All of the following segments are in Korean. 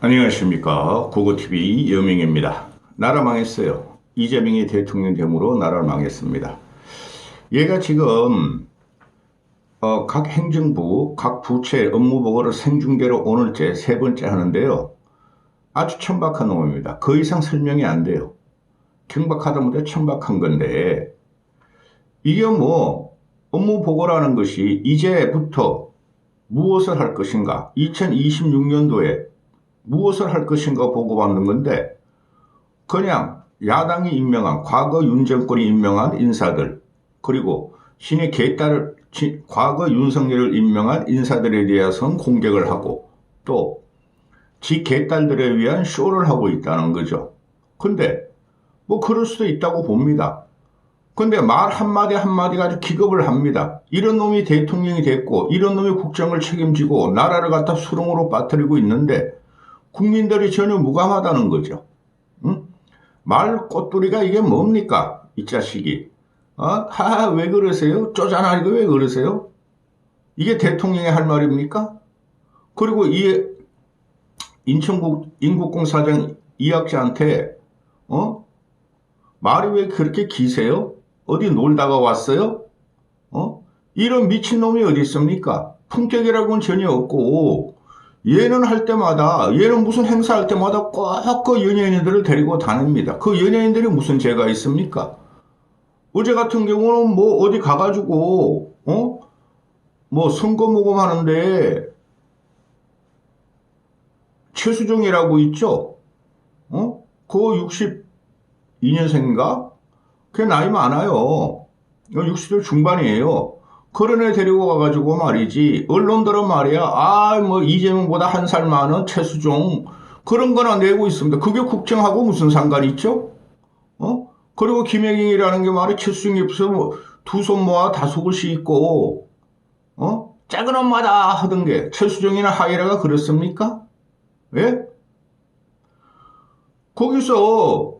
안녕하십니까. 고고TV 여명입니다. 나라 망했어요. 이재명이 대통령 되므로 나라를 망했습니다. 얘가 지금 각 행정부, 각 부처의 업무 보고를 생중계로 오늘째 세 번째 하는데요. 아주 천박한 놈입니다. 그 이상 설명이 안 돼요. 경박하다 못해 천박한 건데, 이게 뭐 업무 보고라는 것이 이제부터 무엇을 할 것인가, 2026년도에 무엇을 할 것인가 보고받는 건데, 그냥 야당이 임명한, 과거 윤 정권이 임명한 인사들, 그리고 신의 개딸을, 과거 윤석열을 임명한 인사들에 대해서는 공격을 하고, 또 지 개딸들에 위한 쇼를 하고 있다는 거죠. 근데 뭐 그럴 수도 있다고 봅니다. 근데 말 한마디 한마디가 아주 기겁을 합니다. 이런 놈이 대통령이 됐고, 이런 놈이 국정을 책임지고 나라를 갖다 수렁으로 빠뜨리고 있는데 국민들이 전혀 무감하다는 거죠. 응? 말 꼬투리가 이게 뭡니까? 이 자식이. 왜 그러세요? 쪼잔하게 왜 그러세요? 이게 대통령이 할 말입니까? 그리고 이 인천국 인국공 사장 이학자한테 말이 왜 그렇게 기세요? 어디 놀다가 왔어요? 이런 미친놈이 어디 있습니까? 품격이라고는 전혀 없고, 얘는 할 때마다, 얘는 무슨 행사할 때마다 꼭 그 연예인들을 데리고 다닙니다. 그 연예인들이 무슨 죄가 있습니까? 어제 같은 경우는 뭐 어디 가가지고 뭐 선거 모금하는데 최수종이라고 있죠? 그거 62년생인가? 그게 나이 많아요. 60대 중반이에요. 그런 애 데리고 가가지고 말이지, 언론들은 말이야, 뭐 이재명보다 한 살 많은 최수종, 그런 거나 내고 있습니다. 그게 국정하고 무슨 상관이 있죠? 그리고 김혜경이라는 게 말이 최수종 옆에서 뭐 두 손 모아 다속을 씻고, 작은 엄마다 하던 게 최수종이나 하이라가 그렇습니까? 예? 거기서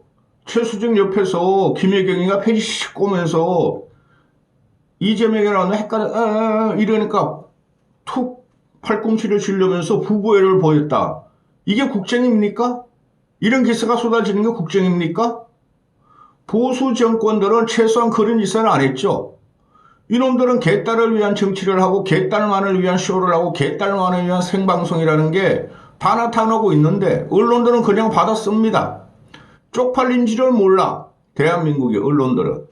최수종 옆에서 김혜경이가 페이시 꼬면서 이재명이라는 헷갈려 이러니까 툭 팔꿈치를 쥐려면서 부부애를 보였다. 이게 국정입니까? 이런 기사가 쏟아지는 게 국정입니까? 보수 정권들은 최소한 그런 짓은 안 했죠. 이놈들은 개딸을 위한 정치를 하고 개딸만을 위한 쇼를 하고 개딸만을 위한 생방송이라는 게 다 나타나고 있는데, 언론들은 그냥 받아씁니다. 쪽팔린 줄을 몰라, 대한민국의 언론들은.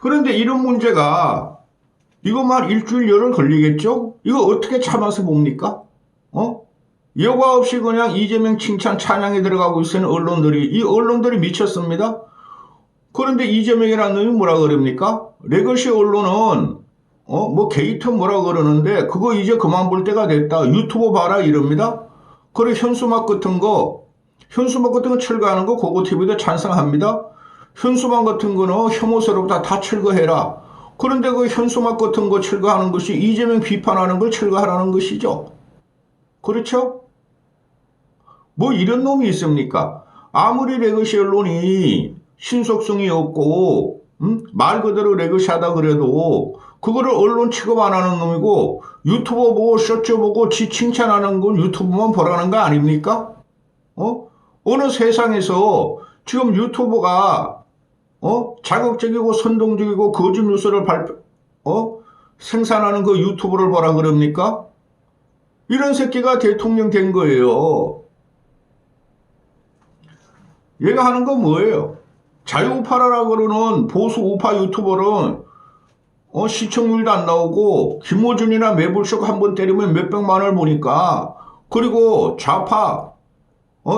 그런데 이런 문제가 이것만 일주일 열흘 걸리겠죠? 이거 어떻게 참아서 봅니까? 여과 없이 그냥 이재명 칭찬 찬양에 들어가고 있는 언론들이, 이 언론들이 미쳤습니다. 그런데 이재명이라는 놈이 뭐라 그럽니까? 레거시 언론은 뭐 게이트 뭐라 그러는데 그거 이제 그만 볼 때가 됐다. 유튜브 봐라 이럽니다. 그래 현수막 같은 거 철거하는 거 고고TV도 찬성합니다. 현수막 같은 거는 혐오스럽다, 다 철거해라. 그런데 그 현수막 같은 거 철거하는 것이 이재명 비판하는 걸 철거하라는 것이죠. 그렇죠? 뭐 이런 놈이 있습니까? 아무리 레거시 언론이 신속성이 없고 말 그대로 레거시하다 그래도 그거를 언론 취급 안 하는 놈이고, 유튜브 보고 쇼츠 보고 지 칭찬하는 건 유튜브만 보라는 거 아닙니까? 어느 세상에서 지금 유튜브가 자극적이고 선동적이고 거짓 뉴스를 생산하는 그 유튜브를 보라 그럽니까? 이런 새끼가 대통령 된 거예요. 얘가 하는 건 뭐예요? 자유우파라 그러는 보수 우파 유튜버는 시청률도 안 나오고, 김호준이나 매불쇼 한번 때리면 몇백만을 보니까, 그리고 좌파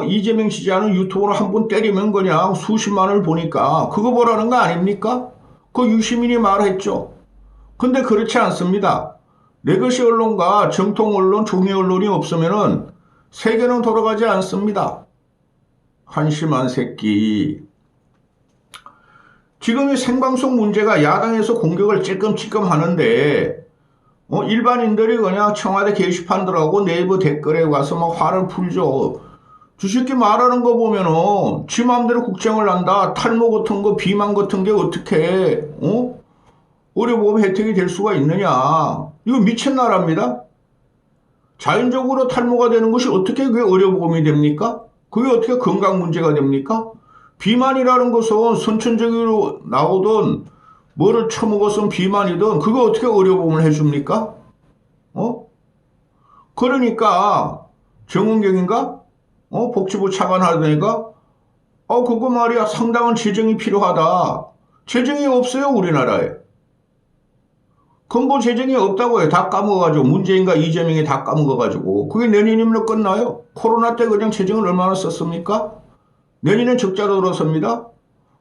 이재명 지지하는 유튜브로 한번 때리면 그냥 수십만을 보니까 그거 보라는 거 아닙니까? 그 유시민이 말했죠. 근데 그렇지 않습니다. 레거시 언론과 정통 언론, 종이 언론이 없으면은 세계는 돌아가지 않습니다. 한심한 새끼. 지금 이 생방송 문제가 야당에서 공격을 찔끔찔끔 하는데, 일반인들이 그냥 청와대 게시판들하고 네이버 댓글에 가서 막 화를 풀죠. 주식기 말하는 거 보면은 지 마음대로 국정을 한다. 탈모 같은 거, 비만 같은 게 어떻게 의료보험 혜택이 될 수가 있느냐. 이거 미친 나라입니다. 자연적으로 탈모가 되는 것이 어떻게 그게 의료보험이 됩니까? 그게 어떻게 건강 문제가 됩니까? 비만이라는 것은 선천적으로 나오던 뭐를 처먹었으면 비만이든 그거 어떻게 의료보험을 해줍니까? 그러니까 정은경인가? 복지부 차관 하더니까 그거 말이야 상당한 재정이 필요하다. 재정이 없어요 우리나라에. 근본 재정이 없다고 해요. 다 까먹어가지고 문재인과 이재명이 다 까먹어가지고 그게 내년이면 끝나요. 코로나 때 그냥 재정을 얼마나 썼습니까? 내년엔 적자로 들어섭니다.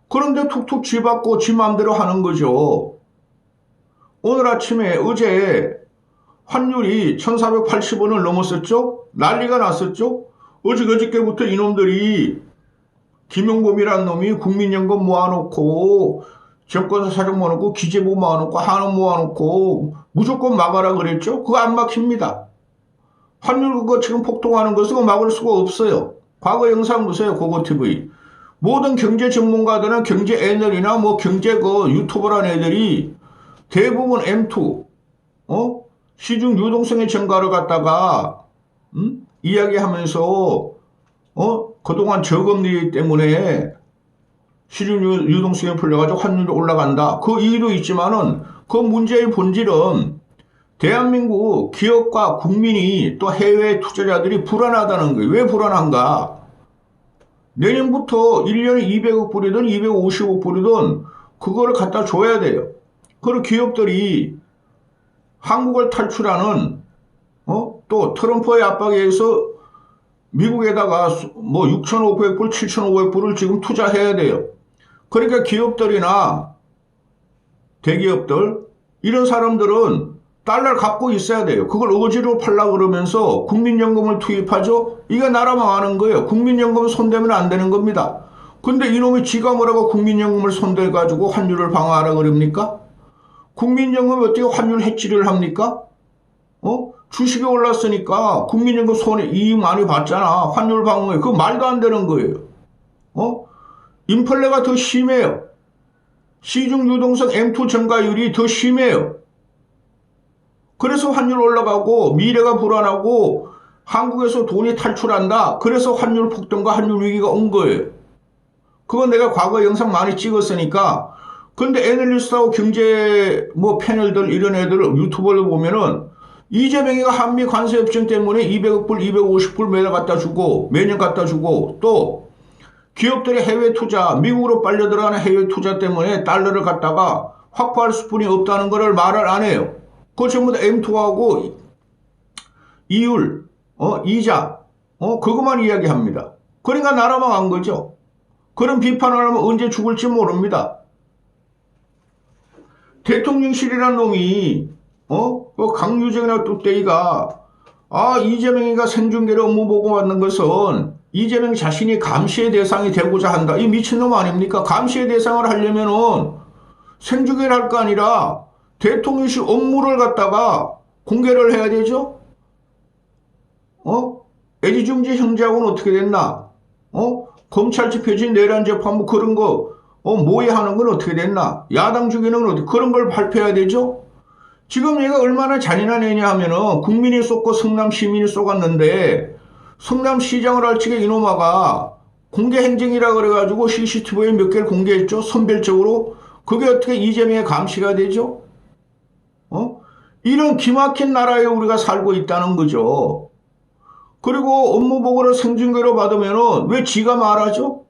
그런데 툭툭 쥐받고 지 마음대로 하는 거죠. 오늘 아침에 어제 환율이 1480원을 넘었었죠? 난리가 났었죠? 어저께부터 이놈들이 김용범이라는 놈이 국민연금 모아놓고 정권사 사정 모아놓고 기재부 모아놓고 한원 모아놓고 무조건 막아라 그랬죠? 그거 안 막힙니다. 환율 그거 지금 폭등하는 것은 막을 수가 없어요. 과거 영상 보세요. 고고TV. 모든 경제 전문가들은 경제 애널이나 뭐 경제 그 유튜버라는 애들이 대부분 M2 시중 유동성의 증가를 갖다가 이야기하면서 그동안 저금리 때문에 시중 유동성이 풀려가지고 환율이 올라간다. 그 이유도 있지만은 그 문제의 본질은 대한민국 기업과 국민이 또 해외 투자자들이 불안하다는 거예요. 왜 불안한가? 내년부터 1년에 200억 불이든 250억 불이든 그거를 갖다 줘야 돼요. 그리고 기업들이 한국을 탈출하는 또 트럼프의 압박에 의해서 미국에다가 뭐 6,500불, 7,500불을 지금 투자해야 돼요. 그러니까 기업들이나 대기업들 이런 사람들은 달러를 갖고 있어야 돼요. 그걸 어지로 팔라 그러면서 국민연금을 투입하죠. 이게 나라 망하는 거예요. 국민연금 손대면 안 되는 겁니다. 근데 이놈이 지가 뭐라고 국민연금을 손대가지고 환율을 방어하라 그럽니까? 국민연금이 어떻게 환율 해치를 합니까? 주식이 올랐으니까 국민연금 손해 이익 많이 받잖아. 환율 방어에. 그거 말도 안 되는 거예요. 인플레가 더 심해요. 시중 유동성 M2 증가율이 더 심해요. 그래서 환율 올라가고 미래가 불안하고 한국에서 돈이 탈출한다. 그래서 환율 폭등과 환율 위기가 온 거예요. 그건 내가 과거 영상 많이 찍었으니까. 근데 애널리스트하고 경제 뭐 패널들 이런 애들 유튜버를 보면은 이재명이가 한미 관세 협정 때문에 200억 불, 250불 매달 갖다 주고 매년 갖다 주고 또 기업들의 해외 투자, 미국으로 빨려 들어가는 해외 투자 때문에 달러를 갖다가 확보할 수뿐이 없다는 것을 말을 안 해요. 그거 전부 다 M2하고 이율, 이자, 그것만 이야기합니다. 그러니까 나라 망한 거죠. 그런 비판을 하면 언제 죽을지 모릅니다. 대통령실이라는 놈이, 그 강유정이나 뚝대기가, 이재명이가 생중계로 업무 보고받는 것은 이재명 자신이 감시의 대상이 되고자 한다. 이 미친놈 아닙니까? 감시의 대상을 하려면은 생중계를 할 거 아니라 대통령실 업무를 갖다가 공개를 해야 되죠? 애지중지 형제하고는 어떻게 됐나? 검찰 집회진 내란 재판 뭐 그런 거, 모의하는 건 어떻게 됐나? 야당 죽이는 건 어떻게, 그런 걸 발표해야 되죠? 지금 얘가 얼마나 잔인한 애냐 하면은 국민이 쏟고 성남 시민이 쏟았는데 성남시장을 할 적에 이놈아가 공개 행정이라 그래가지고 CCTV에 몇 개를 공개했죠? 선별적으로. 그게 어떻게 이재명의 감시가 되죠? 이런 기막힌 나라에 우리가 살고 있다는 거죠. 그리고 업무 보고를 생중계로 받으면은 왜 지가 말하죠?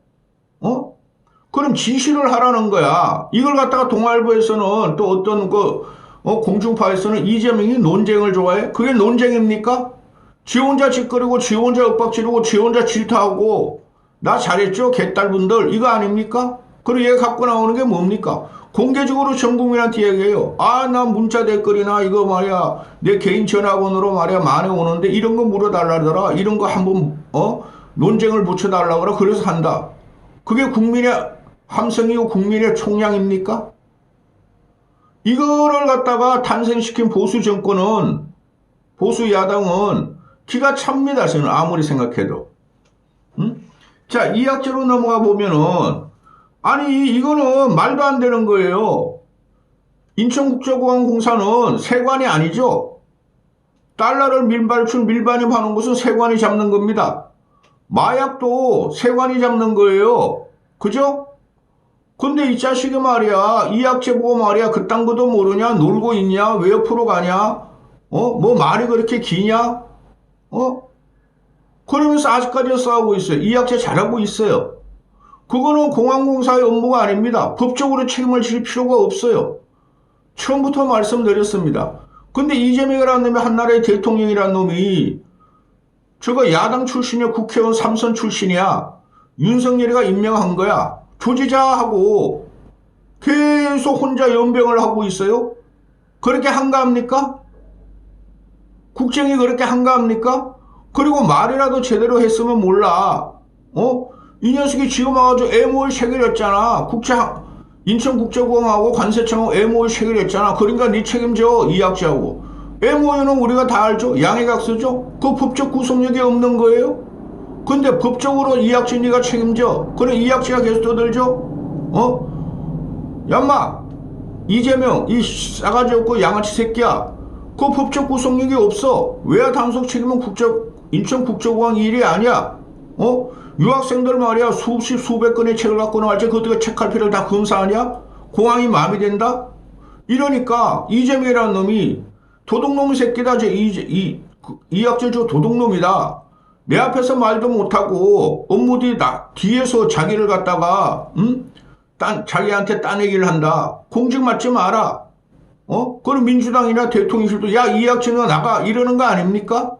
그럼 지시를 하라는 거야. 이걸 갖다가 동아일보에서는 또 어떤 공중파에서는 이재명이 논쟁을 좋아해? 그게 논쟁입니까? 지 혼자 짓거리고 지 혼자 윽박 지르고 지 혼자 질타하고 나 잘했죠? 개딸분들 이거 아닙니까? 그리고 얘가 갖고 나오는 게 뭡니까? 공개적으로 전 국민한테 얘기해요. 나 문자 댓글이나 이거 말이야 내 개인 전화번호로 말이야 많이 오는데 이런 거 물어달라더라. 이런 거 한번 논쟁을 붙여달라 그래. 그래서 한다. 그게 국민의 함성이고 국민의 총량입니까? 이거를 갖다가 탄생시킨 보수 정권은 보수 야당은 기가 찹니다. 저는 아무리 생각해도. 자, 이학제로 넘어가 보면은 아니 이거는 말도 안 되는 거예요. 인천국제공항공사는 세관이 아니죠. 달러를 밀반입하는 것은 세관이 잡는 겁니다. 마약도 세관이 잡는 거예요. 그죠? 근데 이 자식이 말이야, 이학재 보고 말이야, 그딴 것도 모르냐? 놀고 있냐? 왜 옆으로 가냐? 뭐 말이 그렇게 기냐? 그러면서 아직까지 싸우고 있어요. 이학재 잘하고 있어요. 그거는 공항공사의 업무가 아닙니다. 법적으로 책임을 질 필요가 없어요. 처음부터 말씀드렸습니다. 근데 이재명이라는 놈이 한나라의 대통령이라는 놈이 저거 야당 출신이야, 국회의원 3선 출신이야. 윤석열이가 임명한 거야. 조지자하고 계속 혼자 연병을 하고 있어요. 그렇게 한가합니까? 국정이 그렇게 한가합니까? 그리고 말이라도 제대로 했으면 몰라. 이 녀석이 지금 와가지고 MOU 체결했잖아. 인천국제공항하고 관세청하고 MOU 체결했잖아. 그러니까 네 책임져, 이학재하고. MOU는 우리가 다 알죠. 양해각서죠. 그 법적 구속력이 없는 거예요. 근데 법적으로 이학재 네가 책임져. 그래 이학재가 계속 떠들죠. 얌마 이재명 이 싸가지 없고 양아치 새끼야. 그 법적 구속력이 없어. 외야 단속 책임은 인천국제공항 일이 아니야. 유학생들 말이야 수십 수백 건의 책을 갖고 나갈지 그것도 책할 필요를 다 검사하냐? 공항이 마음이 된다? 이러니까 이재명이라는 놈이 도둑놈 새끼다. 이학재 저 도둑놈이다. 내 앞에서 말도 못하고 업무 뒤에서 자기를 갖다가 자기한테 따내기를 한다. 공직 맞지 마라. 그럼 민주당이나 대통령실도 야 이학재는 나가 이러는 거 아닙니까?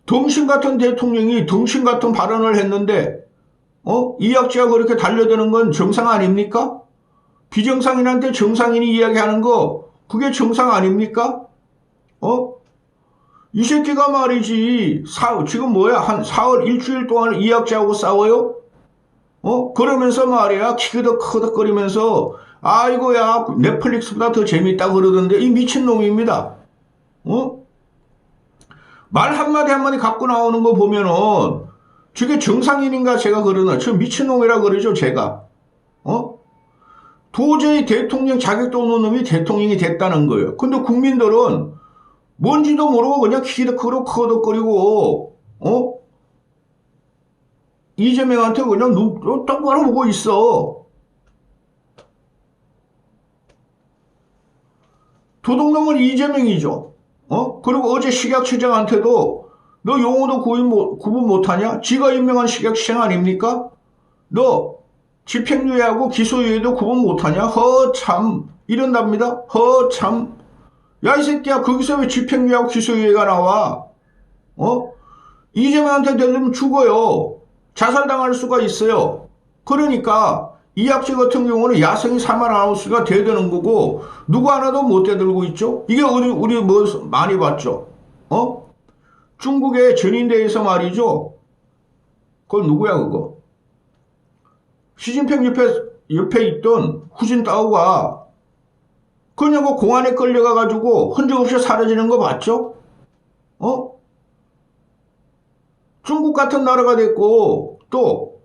덩신 같은 대통령이 덩신 같은 발언을 했는데 이학재가 그렇게 달려드는 건 정상 아닙니까? 비정상인한테 정상인이 이야기하는 거 그게 정상 아닙니까? 이 새끼가 말이지 지금 뭐야 한 4월 일주일 동안 이학재하고 싸워요? 그러면서 말이야 키그덕크덕거리면서 아이고야 넷플릭스보다 더 재밌다 그러던데 이 미친놈입니다. 말 한마디 한마디 갖고 나오는 거 보면은 저게 정상인인가 제가 그러나 저 미친놈이라 그러죠 제가. 도저히 대통령 자격도 없는 놈이 대통령이 됐다는 거예요. 근데 국민들은 뭔지도 모르고 그냥 키득크덕거리고 이재명한테 그냥 눈 똑바로 보고 있어. 도둑놈은 이재명이죠. 그리고 어제 식약처장한테도 너 용어도 구분 못하냐? 지가 임명한 식약처장 아닙니까? 너 집행유예하고 기소유예도 구분 못하냐? 허참 이런답니다. 허참. 야 이 새끼야 거기서 왜 집행유예하고 기소유예가 나와? 이재명한테 되면 죽어요. 자살당할 수가 있어요. 그러니까 이학재 같은 경우는 야생이 사망아웃수가 대드는 거고 누구 하나도 못 대들고 있죠. 이게 우리 뭐 많이 봤죠. 중국의 전인대에서 말이죠. 그건 누구야 그거? 시진핑 옆에 있던 후진타오가 그냥 그 공안에 끌려가가지고 흔적 없이 사라지는 거 봤죠? 중국 같은 나라가 됐고 또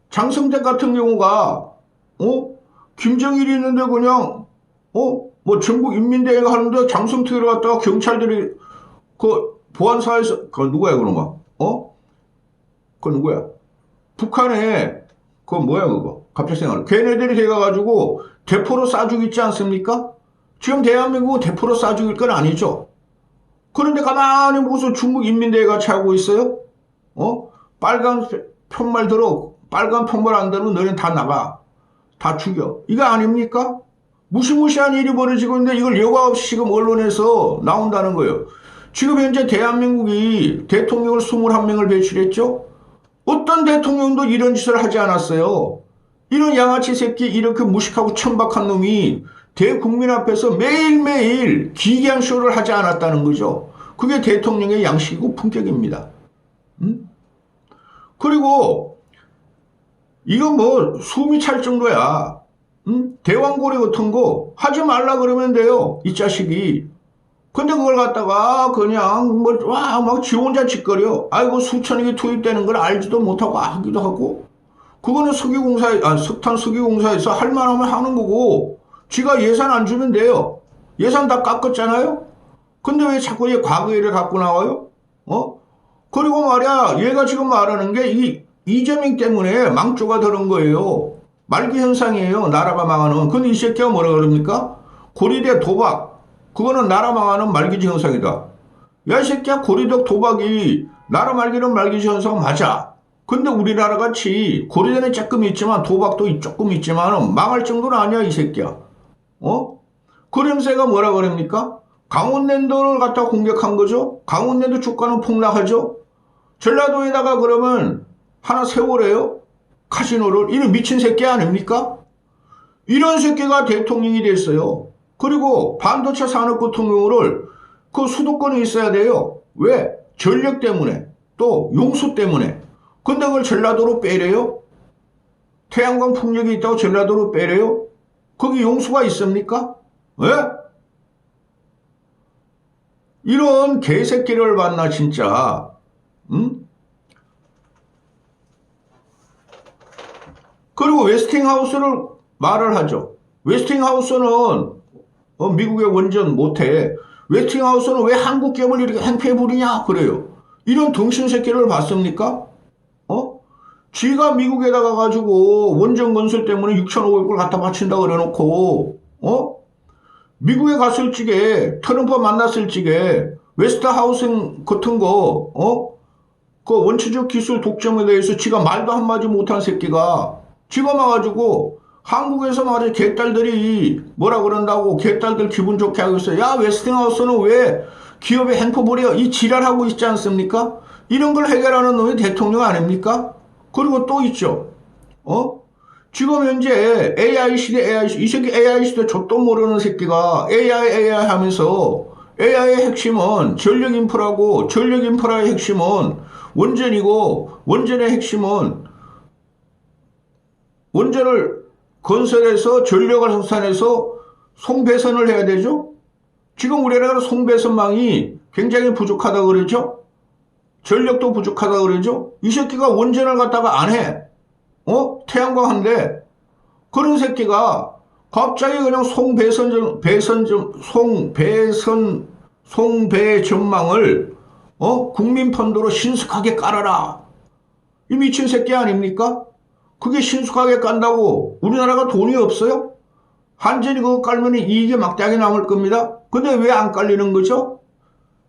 장성택 같은 경우가 김정일이 있는데 그냥 뭐 전국 인민대회가 하는데 장성택을 갖다가 경찰들이 그 보안사에서 그 누구야 그런 거? 그 누구야? 북한에 그 뭐야 그거? 갑자기 생각나. 걔네들이 돼가가지고 대포로 쏴 죽이지 않습니까? 지금 대한민국은 대포로 쏴 죽일 건 아니죠. 그런데 가만히 보고서 중국 인민대회 같이 하고 있어요? 빨간 편말 들어. 빨간 편말 안 들으면 너희는 다 나가. 다 죽여. 이거 아닙니까? 무시무시한 일이 벌어지고 있는데 이걸 여과 없이 지금 언론에서 나온다는 거예요. 지금 현재 대한민국이 대통령을 21명을 배출했죠? 어떤 대통령도 이런 짓을 하지 않았어요. 이런 양아치 새끼 이렇게 무식하고 천박한 놈이 대국민 앞에서 매일매일 기괴한 쇼를 하지 않았다는 거죠. 그게 대통령의 양식이고 품격입니다. 그리고 이건 뭐 숨이 찰 정도야. 대왕고래 같은 거 하지 말라 그러면 돼요. 이 자식이. 근데 그걸 갖다가 그냥 막 지 혼자 짓거려. 아이고 수천억이 투입되는 걸 알지도 못하고 하기도 하고. 그거는 석탄 석유공사에서 할 만하면 하는 거고 지가 예산 안 주면 돼요. 예산 다 깎았잖아요. 근데 왜 자꾸 얘 과거 얘를 갖고 나와요? 그리고 말이야, 얘가 지금 말하는 게 이재명 때문에 망조가 들은 거예요. 말기 현상이에요. 나라가 망하는. 근데 이 새끼가 뭐라 그럽니까? 고리대 도박. 그거는 나라 망하는 말기지 현상이다. 야, 이 새끼야, 고리대 도박이 나라 말기는 말기지 현상 맞아. 근데 우리나라 같이 고리대는 조금 있지만 도박도 조금 있지만 망할 정도는 아니야, 이 새끼야. 그림새가 뭐라 그럽니까? 강원랜드를 갖다 공격한 거죠. 강원랜드 주가는 폭락하죠. 전라도에다가 그러면 하나 세우래요. 카지노를. 이런 미친 새끼 아닙니까? 이런 새끼가 대통령이 됐어요. 그리고 반도체 산업구통령을 그 수도권에 있어야 돼요. 왜? 전력 때문에 또 용수 때문에. 근데 그걸 전라도로 빼래요? 태양광 풍력이 있다고 전라도로 빼래요? 거기 용수가 있습니까? 왜? 이런 개새끼를 만나 진짜. 응? 그리고 웨스팅하우스를 말을 하죠. 웨스팅하우스는 미국의 원전 못해. 웨스팅하우스는 왜 한국 기업을 이렇게 행패 부리냐 그래요. 이런 등신 새끼를 봤습니까? 쥐가 미국에다가 가지고 원전 건설 때문에 6,500불 갖다 바친다 그래놓고 미국에 갔을 적에 트럼프 만났을 적에 웨스트하우스 같은 거 그 원체적 기술 독점에 대해서 지가 말도 한마디 못한 새끼가 지가 와가지고 한국에서 말이야 개딸들이 뭐라 그런다고 개딸들 기분 좋게 하고 있어요. 야, 웨스팅하우스는 왜 기업의 행포부려 이 지랄하고 있지 않습니까? 이런 걸 해결하는 놈이 대통령 아닙니까? 그리고 또 있죠. 지금 현재 AI 시대, 이 새끼 AI 시대 족도 모르는 새끼가 AI 하면서 AI의 핵심은 전력 인프라고 전력 인프라의 핵심은 원전이고 원전의 핵심은 원전을 건설해서 전력을 생산해서 송배선을 해야 되죠. 지금 우리나라 송배선망이 굉장히 부족하다 그러죠. 전력도 부족하다 그러죠. 이 새끼가 원전을 갖다가 안 해. 태양광 한대. 그런 새끼가 갑자기 그냥 송배 전망을 국민 펀드로 신속하게 깔아라. 이 미친 새끼 아닙니까? 그게 신속하게 깐다고 우리나라가 돈이 없어요? 한전이 그거 깔면 이익이 막대하게 남을 겁니다. 근데 왜 안 깔리는 거죠?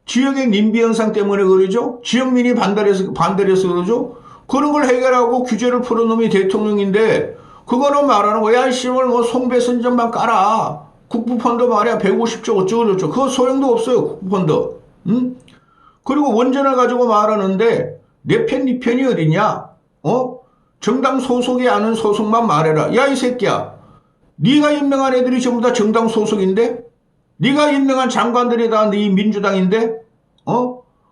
지역의 님비 현상 때문에 그러죠? 지역민이 반대해서 그러죠? 그런 걸 해결하고 규제를 푸는 놈이 대통령인데 그거는 말하는 거야. 야, 씨발 뭐 송배선전만 깔아. 국부펀드 말이야 150조 어쩌고저쩌고. 그거 소용도 없어요. 국부펀드. 응? 그리고 원전을 가지고 말하는데 내 편, 네 편이 어디냐? 정당 소속이 아는 소속만 말해라. 야, 이 새끼야. 네가 임명한 애들이 전부 다 정당 소속인데? 네가 임명한 장관들이 다 네 민주당인데?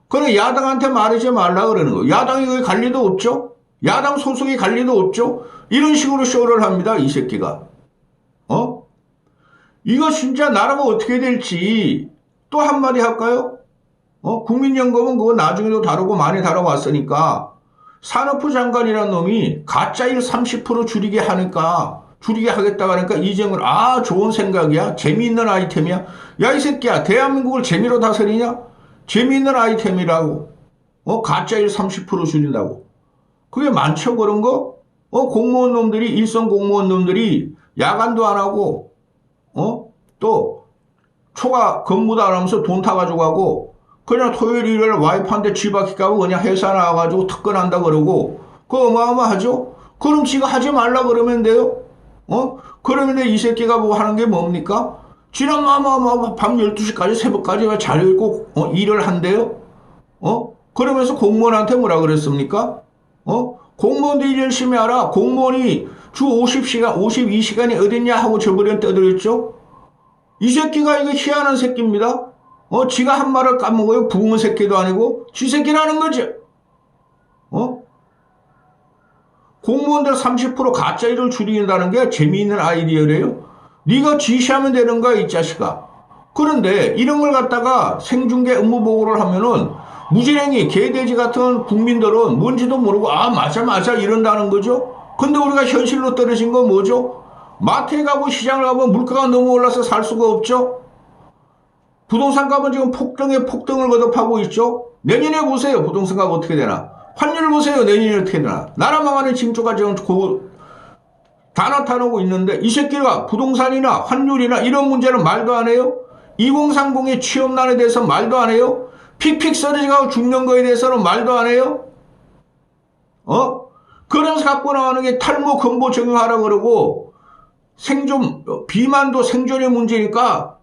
그래 야당한테 말하지 말라 그러는 거. 야당이 거기 갈 리도 없죠? 야당 소속이 갈 리도 없죠? 이런 식으로 쇼를 합니다. 이 새끼가. 이거 진짜 나라가 어떻게 될지 또 한마디 할까요? 국민연금은 그거 나중에도 다루고 많이 다뤄왔으니까 산업부 장관이라는 놈이 가짜일 30% 줄이게 하겠다고 하니까 이정을 좋은 생각이야. 재미있는 아이템이야. 야, 이 새끼야. 대한민국을 재미로 다스리냐? 재미있는 아이템이라고. 가짜일 30% 줄인다고. 그게 많죠, 그런 거? 공무원 놈들이, 일선 공무원 놈들이 야간도 안 하고, 또, 초과 근무도 안 하면서 돈 타가지고 가고, 그냥 토요일, 일요일 와이프한테 쥐바퀴 가고 그냥 회사 나와가지고 특근한다 그러고, 그거 어마어마하죠? 그럼 지가 하지 말라 그러면 돼요? 그러면 이 새끼가 뭐 하는 게 뭡니까? 지난 밤 12시까지 새벽까지 왜 잘 읽고, 일을 한대요? 그러면서 공무원한테 뭐라 그랬습니까? 공무원도 일 열심히 하라. 공무원이 주 52시간이 어딨냐 하고 저번에 떠들었죠? 이 새끼가 이거 희한한 새끼입니다. 지가 한 말을 까먹어요. 부흥 새끼도 아니고, 지 새끼라는 거지. 공무원들 30% 가짜 일을 줄인다는 게 재미있는 아이디어래요. 네가 지시하면 되는 거야, 이 자식아. 그런데 이런 걸 갖다가 생중계 업무 보고를 하면은 무진행이 개돼지 같은 국민들은 뭔지도 모르고 맞아 이런다는 거죠. 근데 우리가 현실로 떨어진 건 뭐죠? 마트에 가고 시장을 가면 물가가 너무 올라서 살 수가 없죠. 부동산 값은 지금 폭등에 폭등을 거듭하고 있죠. 내년에 보세요. 부동산 값 어떻게 되나. 환율 보세요. 내년에 어떻게 되나. 나라 망하는 징조가 지금 다 나타나고 있는데 이 새끼가 부동산이나 환율이나 이런 문제는 말도 안 해요. 2030의 취업난에 대해서 말도 안 해요. 픽픽 쓰러지고 죽는 거에 대해서는 말도 안 해요. 그래서 갖고 나오는 게 탈모 건보 적용하라 그러고 생존 비만도 생존의 문제니까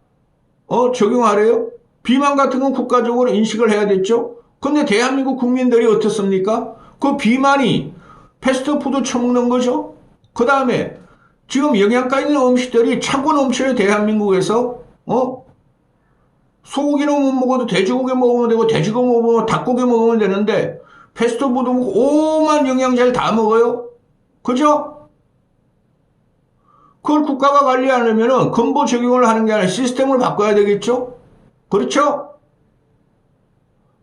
적용하래요. 비만 같은 건 국가적으로 인식을 해야 됐죠. 근데 대한민국 국민들이 어떻습니까? 그 비만이 패스트푸드 처먹는 거죠. 그 다음에 지금 영양가 있는 음식들이 차고 넘쳐요. 대한민국에서. 소고기는 못 먹어도 돼지고기 먹으면 되고 돼지고기 먹으면 닭고기 먹으면 되는데 패스트푸드 먹고 오만 영양제를 다 먹어요. 그죠? 그걸 국가가 관리하려면은 근본 적용을 하는 게 아니라 시스템을 바꿔야 되겠죠? 그렇죠?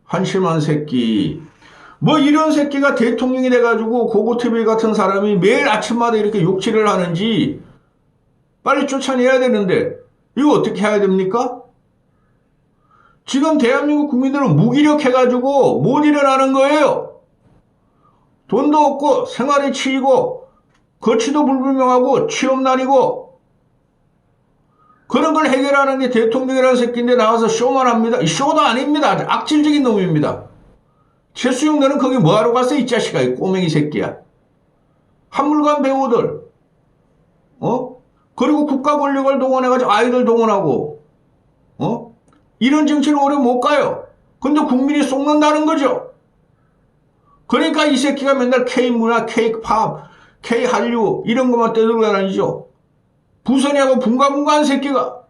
한심한 새끼. 뭐 이런 새끼가 대통령이 돼가지고 고고TV 같은 사람이 매일 아침마다 이렇게 욕질을 하는지 빨리 쫓아내야 되는데 이거 어떻게 해야 됩니까? 지금 대한민국 국민들은 무기력해가지고 못 일어나는 거예요. 돈도 없고 생활에 치이고 거취도 불분명하고 취업난이고 그런 걸 해결하는 게 대통령이라는 새끼인데 나와서 쇼만 합니다. 쇼도 아닙니다. 악질적인 놈입니다. 최수용 너는 거기 뭐하러 갔어 이 자식아 이 꼬맹이 새끼야. 한물간 배우들 그리고 국가 권력을 동원해가지고 아이들 동원하고 이런 정치는 오래 못 가요. 근데 국민이 쏟는다는 거죠. 그러니까 이 새끼가 맨날 K문화, K팝, K한류 이런 것만 떠들고 다니죠. 부선이하고 붕가붕가한 새끼가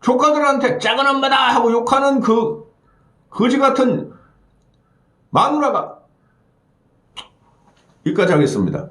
조카들한테 작은 엄마다 하고 욕하는 그 거지 같은 마누라가 여기까지 하겠습니다.